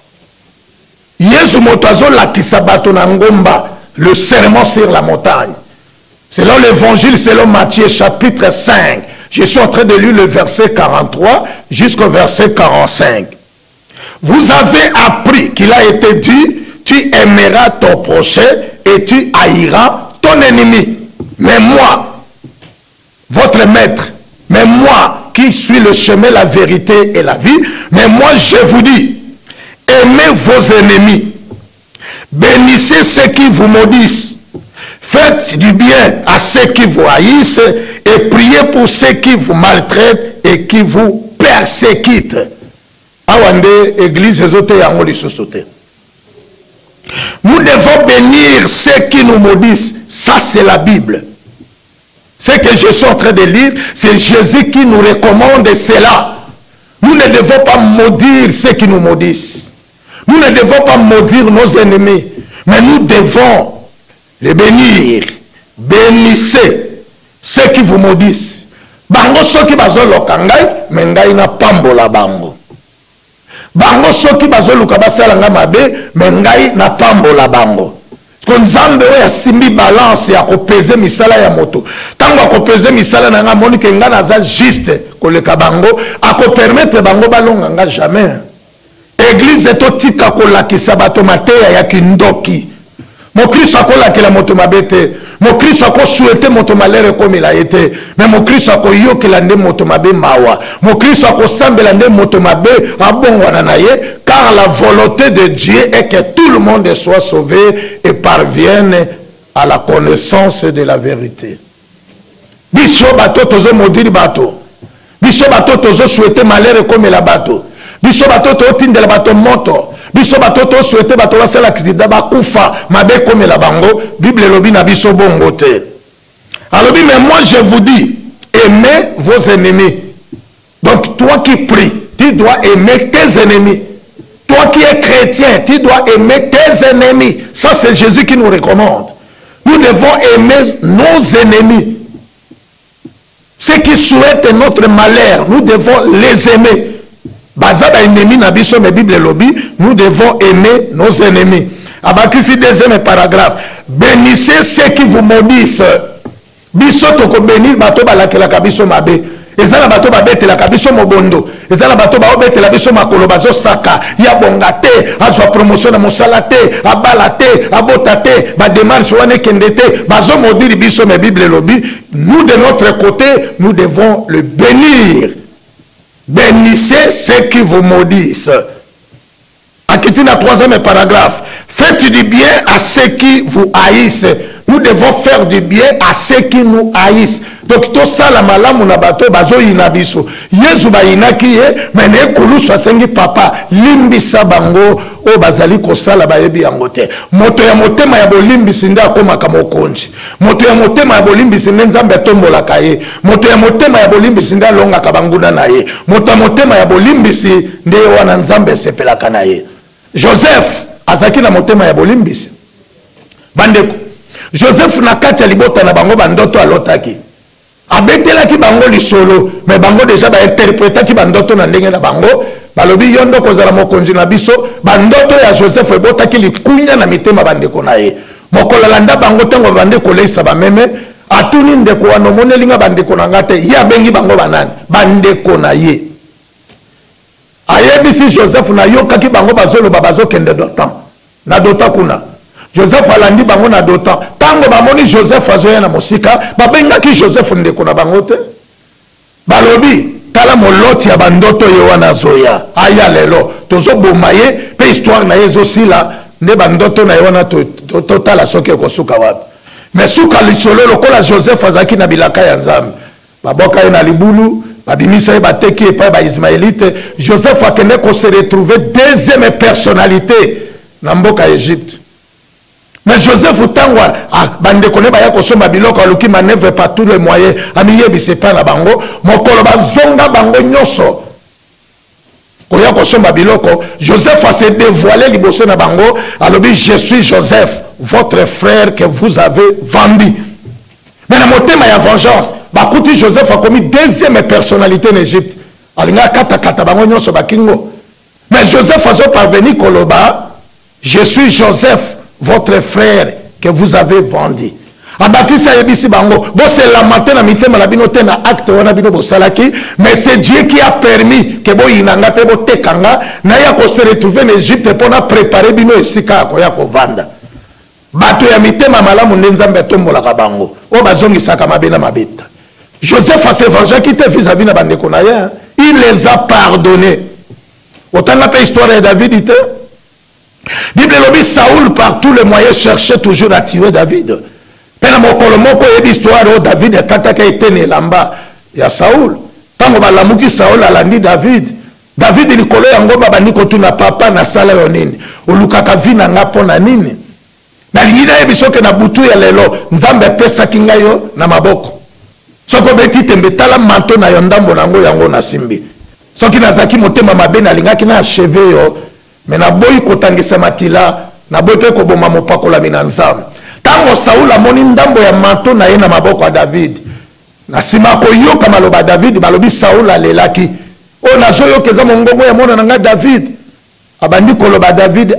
B: Yesu motazo la kisabato na ngomba, le serment sur la montagne. Selon l'évangile, selon Matthieu chapitre 5, je suis en train de lire le verset 43 jusqu'au verset 45. Vous avez appris qu'il a été dit, tu aimeras ton prochain et tu haïras ton ennemi. Mais moi, votre maître, mais moi qui suis le chemin, la vérité et la vie, mais moi je vous dis, aimez vos ennemis, bénissez ceux qui vous maudissent, faites du bien à ceux qui vous haïssent et priez pour ceux qui vous maltraitent et qui vous persécutent. Awande église ezote yango lisusote. Nous devons bénir ceux qui nous maudissent. Ça c'est la Bible. Ce que je suis en train de lire, c'est Jésus qui nous recommande cela. Nous ne devons pas maudire ceux qui nous maudissent. Nous ne devons pas maudire nos ennemis. Mais nous devons les bénir. Bénissez ceux qui vous maudissent. Bango soki bazo lokangai, mengai na pambola bango. Bango soki bazo luka basala nga mabe, mengai na pambola bango. Ko nzambe oya simbi balance ya kopeze misala ya moto. Tango akopeze misala na nga moni ke nga naza juste koleka bango, ako permettre bango balonga nga jamais. Église eto tika kolakisa bato mateya ya kindoki. Mon Christ a kolakela moto mabete. Mon Christ a souhaité moto malere comme il a été. Mais mon Christ a koyokela nde moto mabe mawa. Mon Christ a sambela nde moto mabe abongwana na ye, car la volonté de Dieu est que tout le monde soit sauvé et parvienne à la connaissance de la vérité. Biso bato tozo modiri bato. Biso bato tozo souhaité malere comme la bato. Biso bato to tindela bato moto. Biso bato to souhaité bato la sala kizida bakufa mabe comme la bango. Bible lobi na biso bongo te. Alors mais moi je vous dis, aimez vos ennemis. Donc toi qui pries, tu dois aimer tes ennemis. Toi qui es chrétien, tu dois aimer tes ennemis. Ça c'est Jésus qui nous recommande. Nous devons aimer nos ennemis. Ceux qui souhaitent notre malheur, nous devons les aimer. Bazaba ennemi na biso me Bible lobby, nous devons aimer nos ennemis. Abakisi deuxième paragraphe. Bénissez ceux qui vous maudissent. Biso toko bénir bato balakela kabiso mabe. Ezala bato babete la kabiso mobondo. Ezala bato ba obete la biso makolo bazo saka. Ya bongate, azwa promotion na mosalate, abalate, abotate, ba démarche wane kendete, bazo maudire biso me Bible lobby. Nous de notre côté, nous devons le bénir. Bénissez ceux qui vous maudissent. Akitina troisième paragraphe. Faites du bien à ceux qui vous haïssent. Nous devons faire du bien à ceux qui nous haïssent. Donc tout ça la malamu na bato bazo inabiso. Yesu ba inaki ye mene kulu sosengi papa limbisa bango o bazali ko sala ba yebi yangote. Moto ya motema ya bolimbisi nda akoma kama okonji. Moto ya motema ya bolimbisi nzambe tombola kaye. Moto ya motema ya bolimbisi nda longa kabanguna na ye. Moto ya motema ya bolimbisi nde wana nzambe sepelaka na ye. Joseph azaki na motema ya bolimbisi. Bandeko Joseph na kati ya libota na bango bandoto alotaki. Abetelaki bango lisolo, mais bango déjà ba interprétaki bandoto na ndenge na bango. Balobi yondo kozala mokonzi na biso, bandoto ya Joseph ebotaki likunya na mitema bandeko na ye. Mokola landa bango tango bandeko leisa ba meme, atuni ndeko wana monelinga bandeko na ngate, ya bengi bango banani, bandeko na ye. Ayebisi Joseph na yokaki bango bazolo babazo kende dotan. Na dotan kuna. Joseph alandi bango na dotan. Tango bamoni Joseph azoya na mosika, babengaki Joseph ndeko na bango te. Balobi, tala moloti ya bandoto yo wana zoya. Aya lelo, tozo bomaye, pe histoire na yezo sila, nde bandoto na yo wana totala soki ekosuka wapi. Mais suka lisolo lokola Joseph azaki na bilaka ya Nzambe. Baboka ye na libulu, babimisa ye bateki epai ba Ismaélite. Joseph akende ko se retrouver deuxième personnalité na mboka Égypte.
A: Mais Joseph Tangwa, bande kone ba ya kosomba biloko aluki manœuvre par tous les moyens, amiyebi c'est pas na bango, mokolo bazonga bango nyoso. Koya kosomba biloko, Joseph a se dévoilé liboso na bango, alobi je suis Joseph, votre frère que vous avez vendu. Mais na motema ya vengeance, bakuti Joseph a commis deuxième personnalité en Égypte. Alinga kata kata bango nyoso bakingo. Mais Joseph a zo parvenu koloba, je suis Joseph, votre frère que vous avez vendu. Abatisa yebisi bango, bo se lamenté na mitema la bino tena acte wana bino bo salaki, mais c'est Dieu qui a permis que bo inanga pe bo tekanga na ya ko se retrouver en Égypte pour na préparer bino esika ko ya ko vanda. Bato ya mitema malamu nzambe tombola ka bango. O bazongi saka mabena mabeta. Joseph a se vengé qui te vis-à-vis na bandeko na ya, il les a pardonnés. Autant la histoire de David dit Bible lobi Saoul par tous les moyens cherchait toujours à tuer David. Pena mokolo moko yebi histoire de David kataka etene lamba ya Saoul. Tango balamuki Saoul alandi David. David likolo yango babandi kotuna papa na sala yo nini. Olukaka vina ngapo na nini. Na lingida yebi soke na butu ya lelo nzambe pesa kingayo na maboko. Soko beti tembe tala manto na yo ndambo nango yango na simbi. Soki nazaki motema mabe na lingaki na acheve yo. Mais na boyi kotangisa makila na boyi pe koboma mopakola mina nzambe. Tango Saoul amoni ndambo ya manto na ye na maboko ya David. Na sima koyoka maloba David balobi Saoul alelaki. O nazoyoka eza mongongo ya mona nanga David. Abandi koloba David,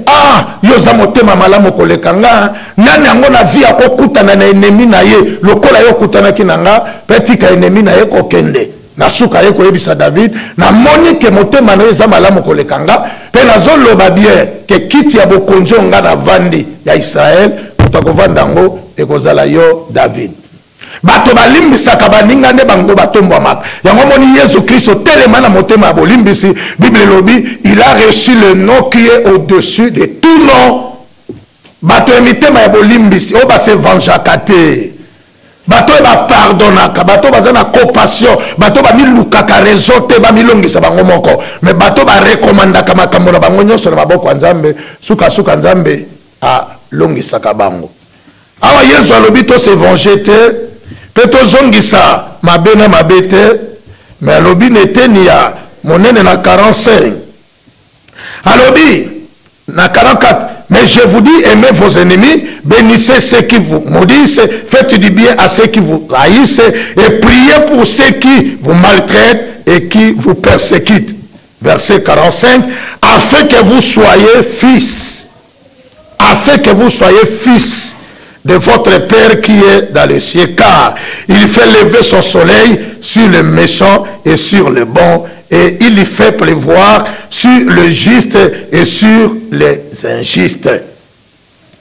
A: yo za motema malamu kolekanga, nani yango na vie akokutana na ennemi na ye, lokola yo kutanaki nanga, petika ennemi na ye kokende. Nasuka ye koyebisa David na moni ke motema na eza malamu kolekanga pe nazoloba bien ke kiti ya bokonjo nga na vandi ya Israël utakovanda ngo ekozala yo David. Bato balimbisaka baninga ne bango batombwamaka yango moni Yesu Kristo telema na motema ya bolimbisi. Bible lobi il a reçu le nom qui est au-dessus de tout nom. Bato ya mitema ya bolimbisi o ba se vengeaka te. Bato ba pardonnaka, bato baza na compassion, bato ba milukaka raison te ba milongisa bango moko, mais bato ba recommandaka makambo na bango nyonso na maboko ya Nzambe, suka suka Nzambe a longisaka bango. Awa Yesu alobi to se venger te, pe to zongisa mabe na mabe te, mais alobi neteni ya monene na 45. Alobi na 44. Mais je vous dis, aimez vos ennemis, bénissez ceux qui vous maudissent, faites du bien à ceux qui vous haïssent, et priez pour ceux qui vous maltraitent et qui vous persécutent. Verset 45, afin que vous soyez fils, afin que vous soyez fils de votre Père qui est dans les cieux, car il fait lever son soleil sur les méchants et sur les bons, et il y fait pleuvoir sur le juste et sur les injustes.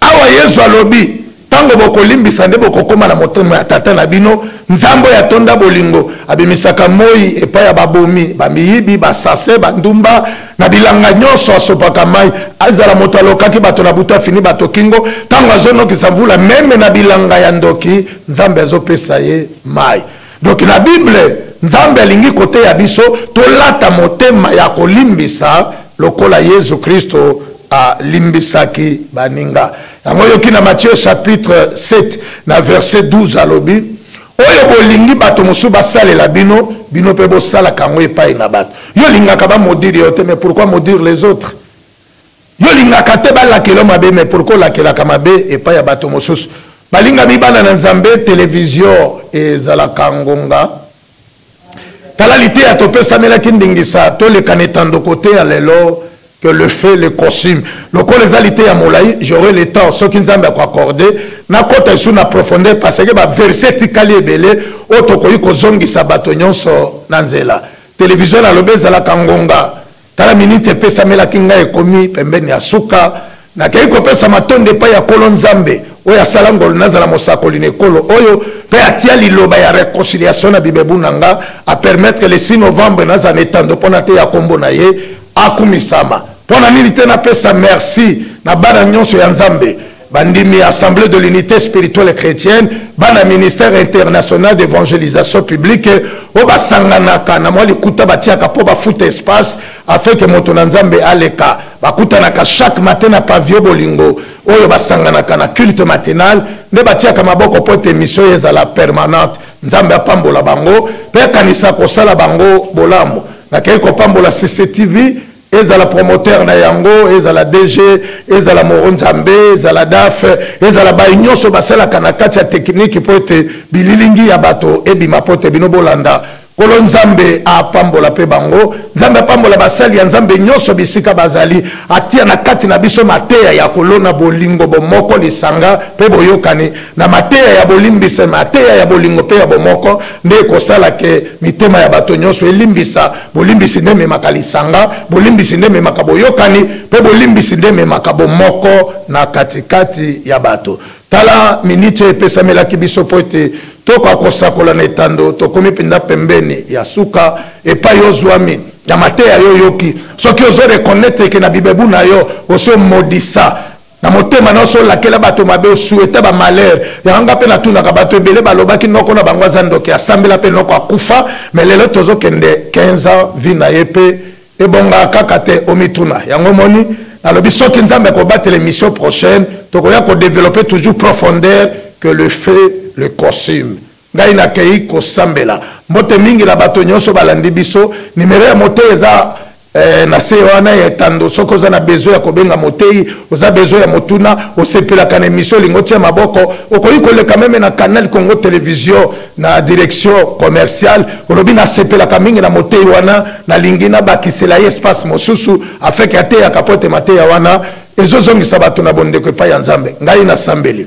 A: Awa Yesu alobi tango bokolimbisa nde bokokoma na motema ya tata na bino nzambo ya tonda bolingo abimisaka moi epa ya babomi bamiyibi basase bandumba na bilanga nyonso asopaka mai azala moto alokaki bato na buta fini bato kingo tango azonokisa mvula meme na bilanga ya ndoki nzambe azopesa ye mai. Donc la Bible nzambe alingi kote ya biso tolata motema ya kolimbisa lokola Yesu Kristo a limbisaki baninga. Yango yoki na Matthieu chapitre 7 na verset 12 alobi oyo bolingi bato mosu basalela bino bino pe bosala kango epai na bato. Yo lingaka ba maudire yo te, mais pourquoi maudire les autres? Yo lingaka te balakela mabe, mais pourquoi lakelaka mabe epai ya bato mosusu? Balinga bibana na Nzambe télévision ezalaka ngonga. Talalite ya topesa melaki ndingisa to le kanetando côté ya lelo que le fait le consume. Le ko les alité ya molai, j'aurai le temps ce qui Nzambe ko accorder na kota sur na profondeur parce que ba verset tikali ebele otokoyi ko zongisa bato nyonso na nzela. Télévision na lobeza la kangonga. Tala minute pesa melaki ngai ekomi pembeni ya suka na kei ko pesa matonde pa ya kolo Nzambe. Oya salangol nazala mosakoli nekolo oyo pe atia liloba ya réconciliation na bibebu nanga a permettre le 6 novembre nazana etando pona te ya kombo na ye akumisama pona nini te na pesa merci na bana nyonso ya Nzambe bandimi assemblée de l'unité spirituelle chrétienne bana ministère international d'évangélisation publique o basanganaka na mwali kuta batiaka po bafuta espace afin que moto na Nzambe aleka bakutanaka chaque matin na pavio bolingo oyo basanganaka na culte matinal nde batiaka maboko po ete émission ezala permanente nzambe apambola bango mpe akanisa kosala bango bolamu nakei kopambola CCTV ezala promoteur na yango ezala DG ezala moro nzambe ezala DAF ezala bayi nyonso basalaka na kati ya tekniki po ete bililingi ya bato ebima po ete bino bolanda kolo nzambe apambola pe bango nzambe apambola basali ya nzambe nyonso bisika bazali atia na kati na biso mateya ya kolona bolingo bomoko lisanga pe boyokani na mateya ya bolimbisa mateya ya bolingo pe ya bomoko nde kosala ke mitema ya bato nyonso elimbisa bolimbisi nde memaka lisanga bolimbisi nde memaka boyokani pe bolimbisi nde memaka bomoko na katikati ya bato tala minute epesamelaki biso po ete toko kosakola na etando tokomi pinda pembeni ya suka epai ozwami ya mateya yo yoki soki ozo reconnaître ke na bibebu na yo oso modisa na motema na oso lakela bato mabe osuete ba malheur yanga pe na tunaka bato ebele balobaki noko na bango azandoke asambela pe noko akufa mais lelo tozokende 15 ans vi na ye pe ebonga kaka te omituna yango moni nalobi soki nzambe akobatela émission prochaine tokoya kodévelopper toujours profondeur que le fait le costume ngai nakei kosambela mbote mingi na bato nyonso balandi biso nimero ya motei eza na se wana etando soko oza na besoin ya kobenga motei oza besoin ya motuna osepelaka na émission lingo tia maboko okoki koleka meme na canal Congo télévision na direction commerciale olobi nasepelaka mingi na motei wana nalingi nabakisela ye espace mosusu afeke ateyaka po ete mateya wana ezozongisa bato na bondeko epai ya nzambe ngai nasambeli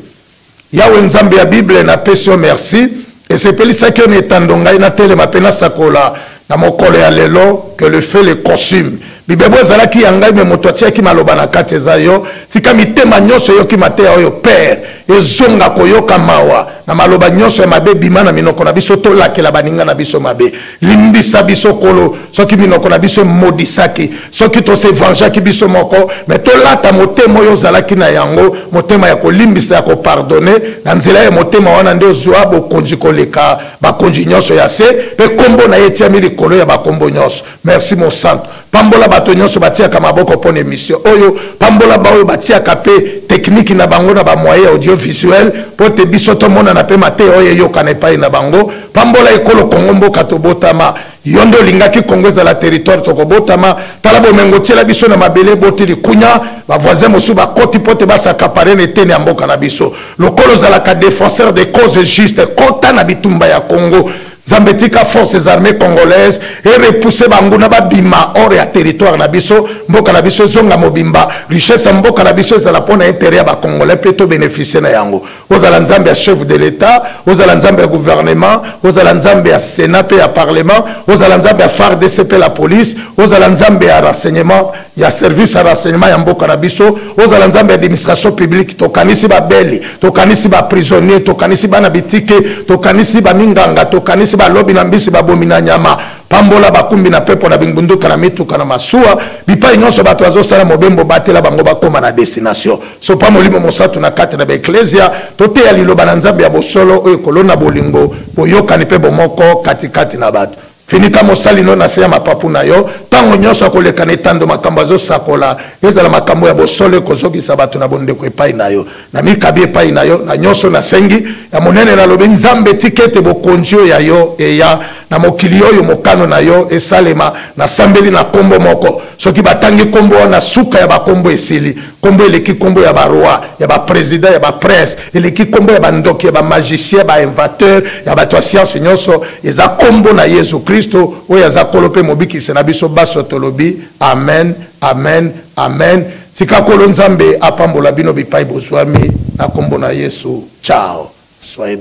A: yawe nzambe ya bible na pesio merci esepelisaki on etando ngai na telema pe nasakola na mokolo ya lelo que le fait le consume bibebo ezalaki ya ngai me moto atiaki maloba na kati eza yo tika mitema nyonso eyoki mateya oyo père ezonga koyoka mawa na maloba nyonso ya mabe bima na minoko na biso tolakela baninga na biso mabe limbisa biso kolo soki minoko na biso emodisaki soki tosevangeaki biso moko me tolata motema oyo ozalaki na yango motema ya kolimbisa ya kopardone na nzela ya motema wana nde ozwa bokonzi koleka bakonzi nyonso ya se mpe kombo na ye etiami likolo ya bakombo nyonso merci mon santo pambola bato nyonso batiaka maboko pona émission oyo pambola baoyo batiaka pe technique na bango na bamoyen audiovisuel po te biso tomona na pe mateya oyo eyokana epai na bango pambola ekolo kongo mboka tobotama yo nde olingaki kongo ezala territoire tokobotama tala bomengo tiela biso na mabele eboti likunya bavoisin mosusu bakoti po te basakapare na eteni ya mboka na biso lokolo ozalaka défenseur des causes justes kota na bitumba ya kongo Zambetika forces armées congolaises et repousser banguna babima hors ya territoire na biso mboka na biso zonga mobimba richesse mboka na biso ezala pona intérêt ba congolais plutôt bénéficier na yango ozala nzambe ya chef de l'état ozala nzambe ya gouvernement ozala nzambe ya sénat pe ya parlement ozala nzambe ya FARDC la police ozala nzambe ya renseignement ya service ya renseignement ya mboka na biso ozala nzambe ya administration publique tokanisi ba beli tokanisi ba prisonnier tokanisi bana bitike tokanisi ba minganga tokanisi balobi na mbisi babomina nyama pambola bakumbi na pepo na bingbunduka na mituka na masua bipai nyonso bato bazosala mobembo batela bango bakoma na destination so pa molimo mosatu na kati na baeklesia toteya liloba na nzambe ya bosolo oyo kolona bolingo boyokani pe bomoko katikati na bato finika mosali no na se ya mapapu na yo tango nyonso akoleka na etando makambo azosakola ezala makambo ya bosolo kozokisa bato na bondeko epai na yo na mikabi epai na yo na nyonso na sengi ya monene nalobi nzambe tikete bokonzi oyo ya yo eya na mokili oyo mokano na yo esalema na sambeli na kombo moko soki batangi kombo wana suka ya bakombo esili kombo eleki kombo ya baroi ya baprésident ya baprince eleki kombo ya bandoki ya bamagicien bainvateur ya bato ya science nyonso eza kombo na yesu kristo oyo aza kolo mpe mobikisi na biso baso tolobi amen amen amen tika kolo nzambe apambola bino bipai bozwami na kombo na yesu ciao. Soyez